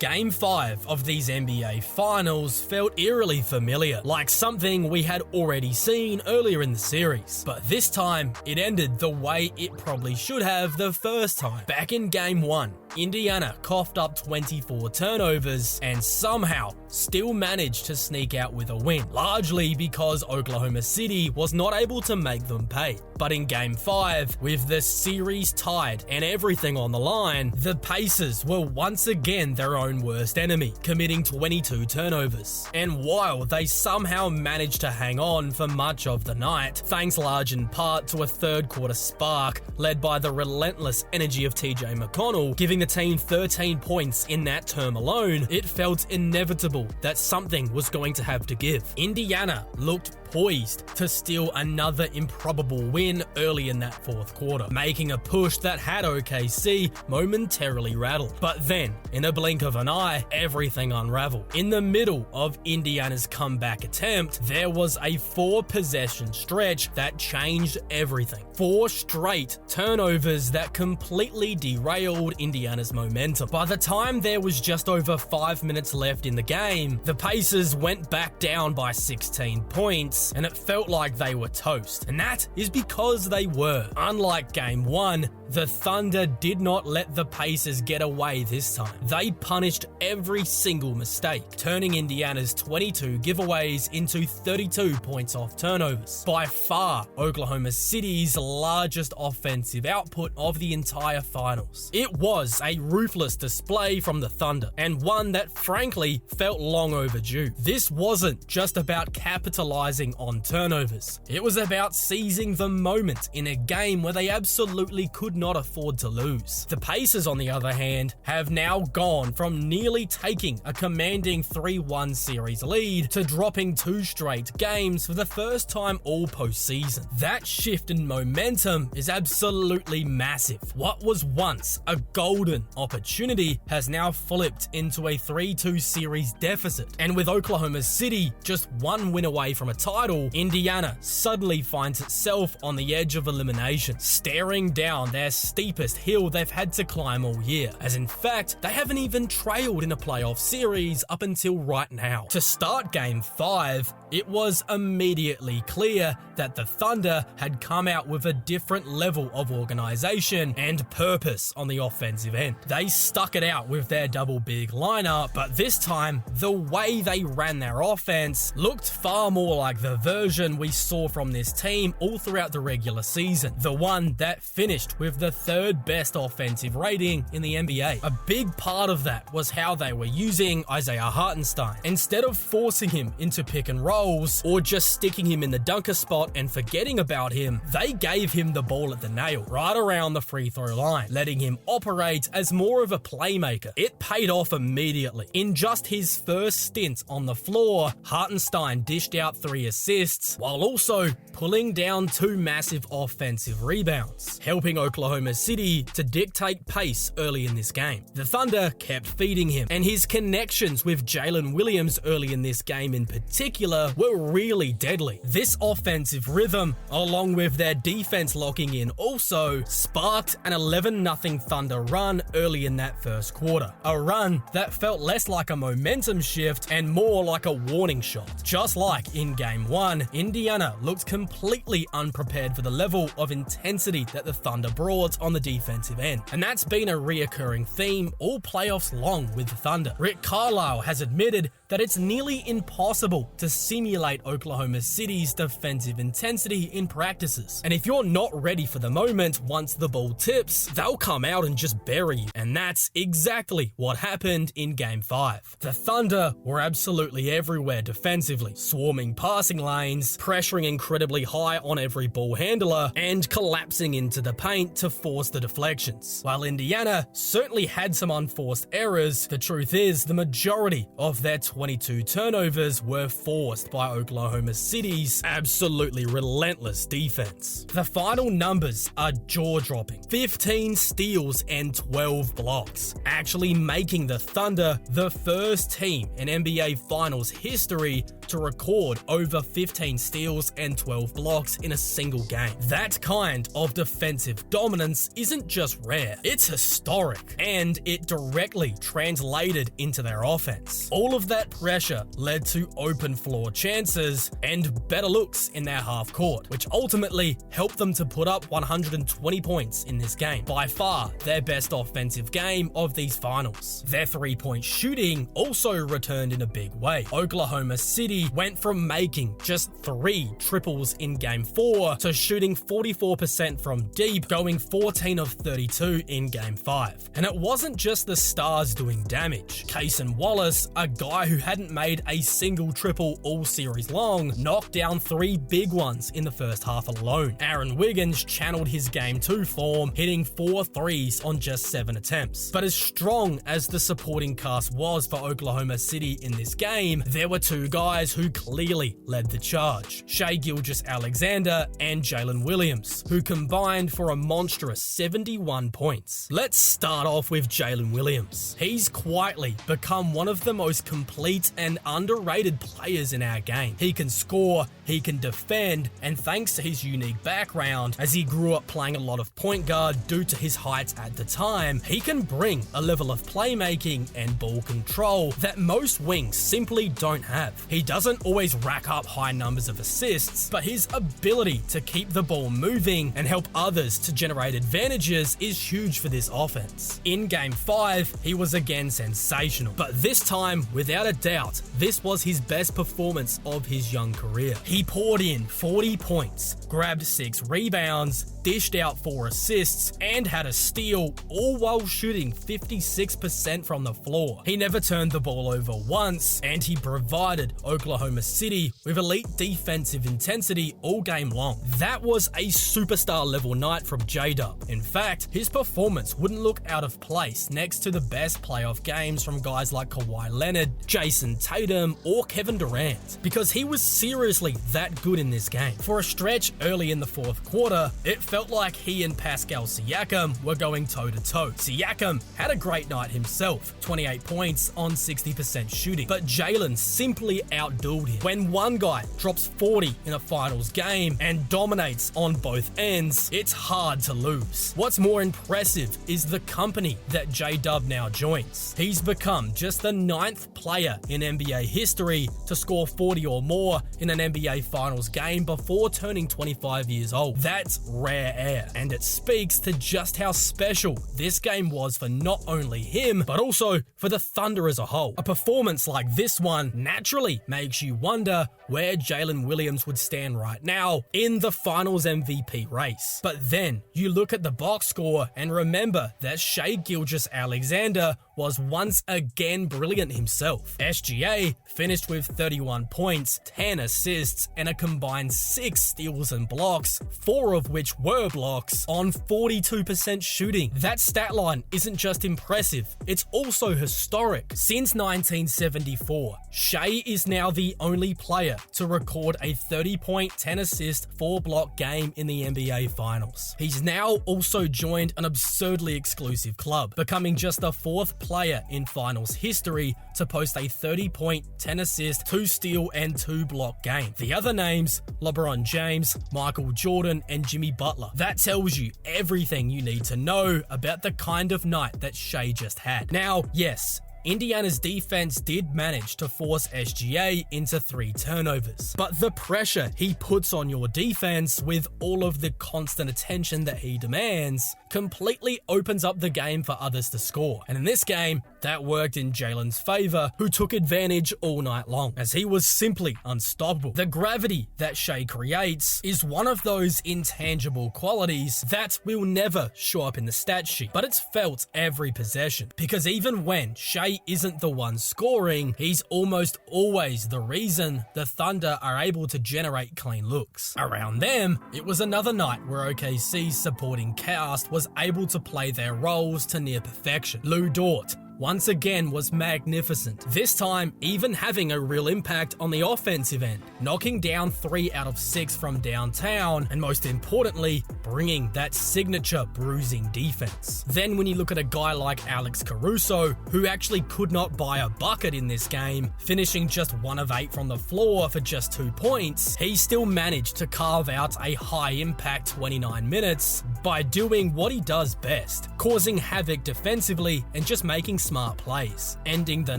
Game 5 of these NBA Finals felt eerily familiar, like something we had already seen earlier in the series. But this time, it ended the way it probably should have the first time. Back in Game 1, Indiana coughed up 24 turnovers and somehow still managed to sneak out with a win, largely because Oklahoma City was not able to make them pay. But in Game 5, with the series tied and everything on the line, the Pacers were once again their own worst enemy, committing 22 turnovers. And while they somehow managed to hang on for much of the night, thanks large in part to a third quarter spark led by the relentless energy of TJ McConnell, giving the team 13 points in that term alone, it felt inevitable that something was going to have to give. Indiana looked poised to steal another improbable win early in that fourth quarter, making a push that had OKC momentarily rattled. But then, in a blink of an eye, everything unraveled. In the middle of Indiana's comeback attempt, there was a 4-possession stretch that changed everything. 4 straight turnovers that completely derailed Indiana's momentum. By the time there was just over 5 minutes left in the game, the Pacers went back down by 16 points, and it felt like they were toast. And that is because they were. Unlike Game 1, the Thunder did not let the Pacers get away this time. They punished every single mistake, turning Indiana's 22 giveaways into 32 points off turnovers. By far, Oklahoma City's largest offensive output of the entire finals. It was a ruthless display from the Thunder, and one that frankly felt long overdue. This wasn't just about capitalizing on turnovers. It was about seizing the moment in a game where they absolutely could not afford to lose. The Pacers, on the other hand, have now gone from nearly taking a commanding 3-1 series lead to dropping 2 straight games for the first time all postseason. That shift in momentum is absolutely massive. What was once a golden opportunity has now flipped into a 3-2 series deficit. And with Oklahoma City just 1 win away from a title, Indiana suddenly finds itself on the edge of elimination, staring down their steepest hill they've had to climb all year, as in fact, they haven't even trailed in a playoff series up until right now. To start Game 5, it was immediately clear that the Thunder had come out with a different level of organization and purpose on the offensive end. They stuck it out with their double big lineup, but this time, the way they ran their offense looked far more like the version we saw from this team all throughout the regular season, the one that finished with the 3rd best offensive rating in the NBA. A big part of that was how they were using Isaiah Hartenstein. Instead of forcing him into pick and rolls or just sticking him in the dunker spot and forgetting about him, they gave him the ball at the nail, right around the free throw line, letting him operate as more of a playmaker. It paid off immediately. In just his first stint on the floor, Hartenstein dished out 3 assists while also pulling down 2 massive offensive rebounds, helping Oklahoma City to dictate pace early in this game. The Thunder kept feeding him, and his connections with Jalen Williams early in this game in particular were really deadly. This offensive rhythm, along with their defense locking in also, sparked an 11-0 Thunder run early in that first quarter. A run that felt less like a momentum shift and more like a warning shot. Just like in Game 1, Indiana looked completely unprepared for the level of intensity that the Thunder brought on the defensive end. And that's been a reoccurring theme all playoffs long with the Thunder. Rick Carlisle has admitted that it's nearly impossible to simulate Oklahoma City's defensive intensity in practices. And if you're not ready for the moment once the ball tips, they'll come out and just bury you. And that's exactly what happened in Game 5. The Thunder were absolutely everywhere defensively, swarming passing lanes, pressuring incredibly high on every ball handler, and collapsing into the paint to force the deflections. While Indiana certainly had some unforced errors, the truth is the majority of their 22 turnovers were forced by Oklahoma City's absolutely relentless defense. The final numbers are jaw-dropping: 15 steals and 12 blocks, actually making the Thunder the first team in NBA Finals history to record over 15 steals and 12 blocks in a single game. That kind of defensive dominance isn't just rare, it's historic, and it directly translated into their offense. All of that pressure led to open floor chances and better looks in their half court, which ultimately helped them to put up 120 points in this game, by far their best offensive game of these finals. Their three-point shooting also returned in a big way. Oklahoma City went from making just 3 triples in Game 4 to shooting 44% from deep, going 14 of 32 in Game 5. And it wasn't just the stars doing damage. Cason Wallace, a guy who hadn't made a single triple all series long, knocked down 3 big ones in the first half alone. Aaron Wiggins channeled his Game 2 form, hitting 4 threes on just 7 attempts. But as strong as the supporting cast was for Oklahoma City in this game, there were 2 guys who clearly led the charge: Shai Gilgeous-Alexander and Jalen Williams, who combined for a monstrous 71 points. Let's start off with Jalen Williams. He's quietly become one of the most complete and underrated players in our game. He can score, he can defend, and thanks to his unique background, as he grew up playing a lot of point guard due to his height at the time, he can bring a level of playmaking and ball control that most wings simply don't have. He doesn't always rack up high numbers of assists, but his ability to keep the ball moving and help others to generate advantages is huge for this offense. In Game 5, he was again sensational, but this time, without a doubt, this was his best performance of his young career. He poured in 40 points, grabbed 6 rebounds, dished out 4 assists, and had a steal, all while shooting 56% from the floor. He never turned the ball over once, and he provided Oklahoma City with elite defensive intensity all game long. That was a superstar level night from J-Dub. In fact, his performance wouldn't look out of place next to the best playoff games from guys like Kawhi Leonard, Jason Tatum, or Kevin Durant, because he was seriously that good in this game. For a stretch early in the fourth quarter, it felt like he and Pascal Siakam were going toe-to-toe. Siakam had a great night himself, 28 points on 60% shooting, but Jalen simply outdueled him. When one guy drops 40 in a finals game and dominates on both ends, it's hard to lose. What's more impressive is the company that J-Dub now joins. He's become just the 9th player in NBA history to score 40 or more in an NBA Finals game before turning 25 years old. That's rare air, and it speaks to just how special this game was for not only him, but also for the Thunder as a whole. A performance like this one naturally makes you wonder where Jalen Williams would stand right now in the Finals MVP race. But then you look at the box score and remember that Shai Gilgeous-Alexander was once again brilliant himself. SGA finished with 31 points, 10 assists, and a combined 6 steals and blocks, 4 of which were blocks, on 42% shooting. That stat line isn't just impressive, it's also historic. Since 1974, Shai is now the only player to record a 30-point, 10-assist, 4-block game in the NBA Finals. He's now also joined an absurdly exclusive club, becoming just the 4th player in Finals history to post a 30-point, 10-assist, 2-steal, and 2-block game. The other names: LeBron James, Michael Jordan, and Jimmy Butler. That tells you everything you need to know about the kind of night that Shai just had. Now, yes, Indiana's defense did manage to force SGA into 3 turnovers, but the pressure he puts on your defense with all of the constant attention that he demands completely opens up the game for others to score. And in this game, that worked in Jalen's favor, who took advantage all night long, as he was simply unstoppable. The gravity that Shai creates is one of those intangible qualities that will never show up in the stat sheet, but it's felt every possession, because even when Shai isn't the one scoring, he's almost always the reason the Thunder are able to generate clean looks. Around them, it was another night where OKC's supporting cast was able to play their roles to near perfection. Lou Dort, once again was magnificent, this time even having a real impact on the offensive end, knocking down 3 out of 6 from downtown, and most importantly, bringing that signature bruising defense. Then when you look at a guy like Alex Caruso, who actually could not buy a bucket in this game, finishing just 1 of 8 from the floor for just 2 points, he still managed to carve out a high-impact 29 minutes by doing what he does best, causing havoc defensively and just making smart plays, ending the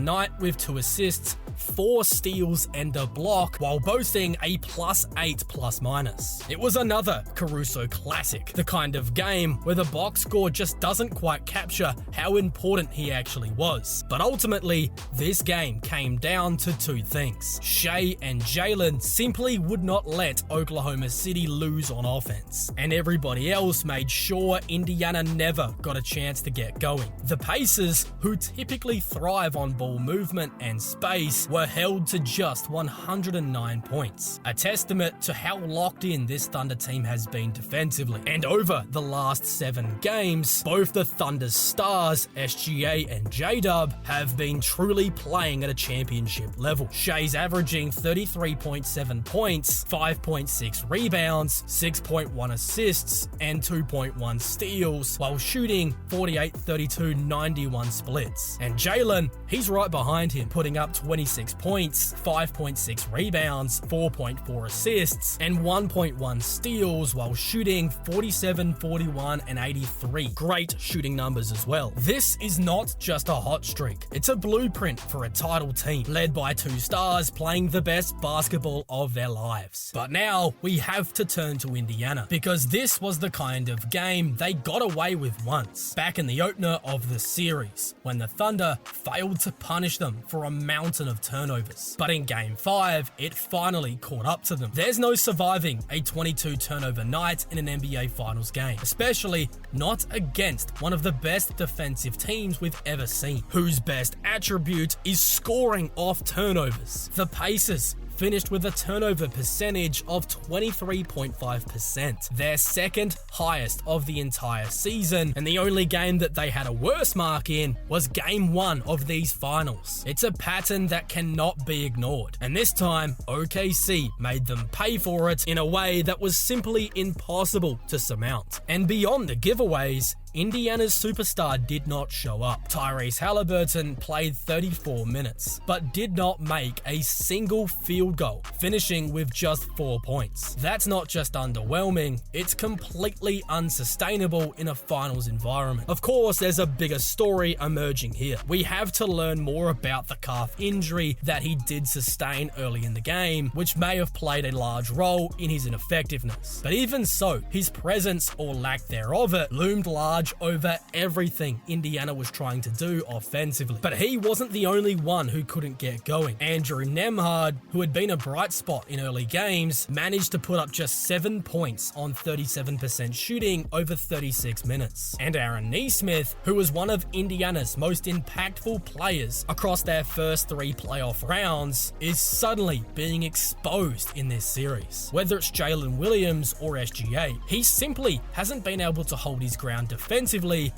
night with 2 assists, 4 steals and a block while boasting a +8 plus-minus. It was another Caruso classic, the kind of game where the box score just doesn't quite capture how important he actually was. But ultimately, this game came down to 2 things. Shai and Jalen simply would not let Oklahoma City lose on offense, and everybody else made sure Indiana never got a chance to get going. The Pacers, who typically thrive on ball movement and space, were held to just 109 points, a testament to how locked in this Thunder team has been defensively. And over the last 7 games, both the Thunder's stars, SGA and J-Dub, have been truly playing at a championship level. Shai's averaging 33.7 points, 5.6 rebounds, 6.1 assists, and 2.1 steals, while shooting 48, 32, 91 splits. And Jalen, he's right behind him, putting up 26 points, 5.6 rebounds, 4.4 assists, and 1.1 steals, while shooting 47, 41, and 83. Great shooting numbers as well. This is not just a hot streak, it's a blueprint for a title team, led by 2 stars playing the best basketball of their lives. But now, we have to turn to Indiana, because this was the kind of game they got away with once, back in the opener of the series, when the Thunder failed to punish them for a mountain of turnovers. But in Game 5, it finally caught up to them. There's no surviving a 22 turnover night in an NBA Finals game, especially not against one of the best defensive teams we've ever seen, whose best attribute is scoring off turnovers. The Pacers finished with a turnover percentage of 23.5%, their second highest of the entire season, and the only game that they had a worse mark in was Game 1 of these finals. It's a pattern that cannot be ignored, and this time, OKC made them pay for it in a way that was simply impossible to surmount. And beyond the giveaways, Indiana's superstar did not show up. Tyrese Halliburton played 34 minutes, but did not make a single field goal, finishing with just 4 points. That's not just underwhelming, it's completely unsustainable in a finals environment. Of course, there's a bigger story emerging here. We have to learn more about the calf injury that he did sustain early in the game, which may have played a large role in his ineffectiveness. But even so, his presence or lack thereof it loomed large over everything Indiana was trying to do offensively. But he wasn't the only one who couldn't get going. Andrew Nembhard, who had been a bright spot in early games, managed to put up just 7 points on 37% shooting over 36 minutes. And Aaron Nesmith, who was one of Indiana's most impactful players across their first 3 playoff rounds, is suddenly being exposed in this series. Whether it's Jalen Williams or SGA, he simply hasn't been able to hold his ground defensively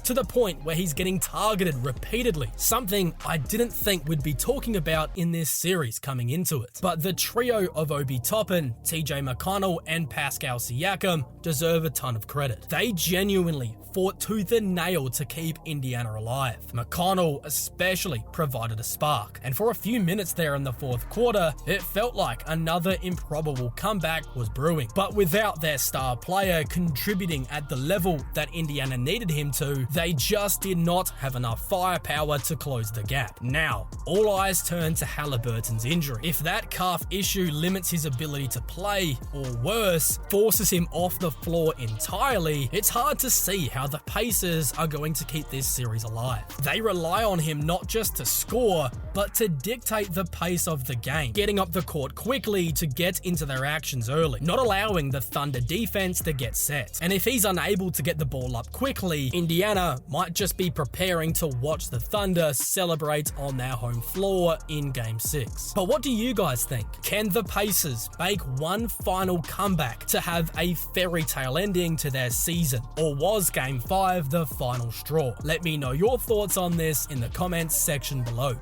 to the point where he's getting targeted repeatedly, something I didn't think we'd be talking about in this series coming into it. But the trio of Obi Toppin, TJ McConnell, and Pascal Siakam deserve a ton of credit. They genuinely fought tooth and nail to keep Indiana alive. McConnell especially provided a spark, and for a few minutes there in the fourth quarter, it felt like another improbable comeback was brewing. But without their star player contributing at the level that Indiana needed him to, they just did not have enough firepower to close the gap. Now, all eyes turn to Halliburton's injury. If that calf issue limits his ability to play, or worse, forces him off the floor entirely, it's hard to see how the Pacers are going to keep this series alive. They rely on him not just to score, but to dictate the pace of the game, getting up the court quickly to get into their actions early, not allowing the Thunder defense to get set. And if he's unable to get the ball up quickly, finally, Indiana might just be preparing to watch the Thunder celebrate on their home floor in Game 6. But what do you guys think? Can the Pacers make one final comeback to have a fairy tale ending to their season? Or was Game 5 the final straw? Let me know your thoughts on this in the comments section below.